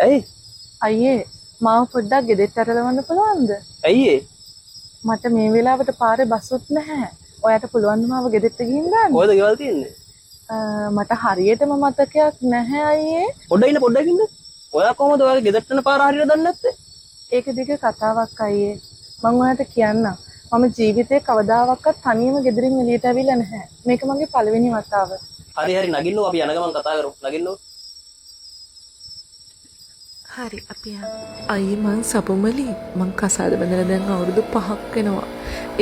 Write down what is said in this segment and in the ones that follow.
ඇයි? අයියේ මාව පොඩ්ඩක් ගෙදෙට්ට අරලවන්න පුළුවන්ද? ඇයි ඒ? මට මේ වෙලාවට පාරේ බස්ුත් නැහැ. ඔයාට පුළුවන් ද මාව ගෙදෙට්ට ගිහින් දාන්න? කොහෙද ගෙවල් තියෙන්නේ? මට හරියටම මතකයක් නැහැ අයියේ. පොඩ්ඩක් ඉන්න. ඔයා කොහමද ඔයාගේ ගෙදරට යන පාර හරියට දන්නේ නැත්තේ? ඒක දිග කතාවක් අයියේ. මම ඔයාට කියන්නම්. මම ජීවිතේ කවදාවත් තනියම ගෙදරින් එළියට ඇවිල්ලා නැහැ. මේක මගේ පළවෙනි වතාව. හරි නගින්නෝ අපි යන ගමන් කතා කරමු. නගින්නෝ. හරි අපි අයියේ මං සපුමලි මං කසාද බඳලා දැන් අවුරුදු 5ක් වෙනවා.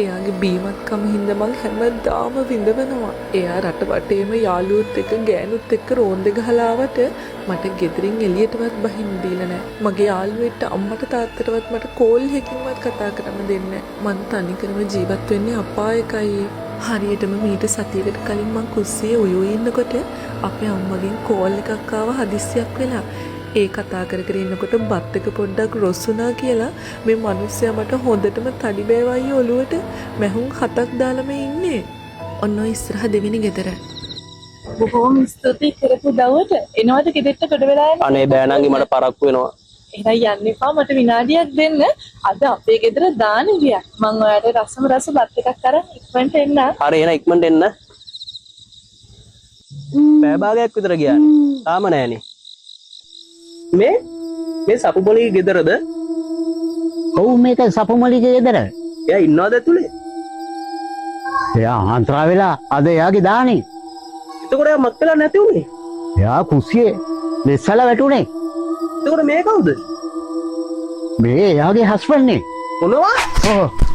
එයාගේ බීමත්කම හින්දා මං හැමදාම විඳවනවා. එයා රට වටේම යාළුවොත් එක්ක ගෑනුත් එක්ක රෝන්දෙ ගහලා ආවට මට ගෙදරින් එළියටවත් බහින්න දීලා නැහැ. මගේ යාළුවෙක්ට අම්මට තාත්තටවත් මට කෝල් එකකින්වත් කතා කරන්න දෙන්නේ නැහැ. මං තනිකරම ජීවත් වෙන්නේ අපායකයි. හරියටම මීට සතියකට කලින් මං කුස්සියේ උයෝ ඉන්නකොට අපේ අම්මගෙන් කෝල් එකක් ආව හදිස්සියක් වෙලා. ඒ කතා කර කර ඉන්නකොට බත් එක පොඩ්ඩක් රොස්සුනා කියලා මේ මිනිස්සයා මට හොඳටම තඩි බෑවයි ඔලුවට මැහුම් 7ක් දාලා මේ ඉන්නේ. ඔන්න ඔය ඉස්සරහ දෙවෙනි ගෙදර. බොහොම ස්තුතියි කරපු දවල්ට. එනවද ගෙදෙට්ට කොට වෙලා යන්න? අනේ බෑ නංගි මට පරක්කු වෙනවා. එහෙනම් යන්න එපා මට විනාඩියක් දෙන්න. අද අපේ ගෙදර දාන ගියා. මම ඔයාලට රස බත් එකක් අරන් ඉක්මනට එන්න. හරි එහෙනම් ඉක්මනට එන්න. පෑ භාගයක් විතර ගියානේ. තාම නෑනේ. මේ සපුමලිගේ ගෙදරද? ඔව් මේක සපුමලිගේ ගෙදර. එයා ඉන්නවද ඇතුලේ? එයා ආන්ත්‍රා වෙලා අද එයාගේ දානේ. එතකොට එයා මත් වෙලා නැති උනේ. එයා කුස්සියේ ලෙස්සලා වැටුනේ. එතකොට මේ කවුද? මේ එයාගේ හස්බන්ඩ් නේ. මොනවා? ඔව්.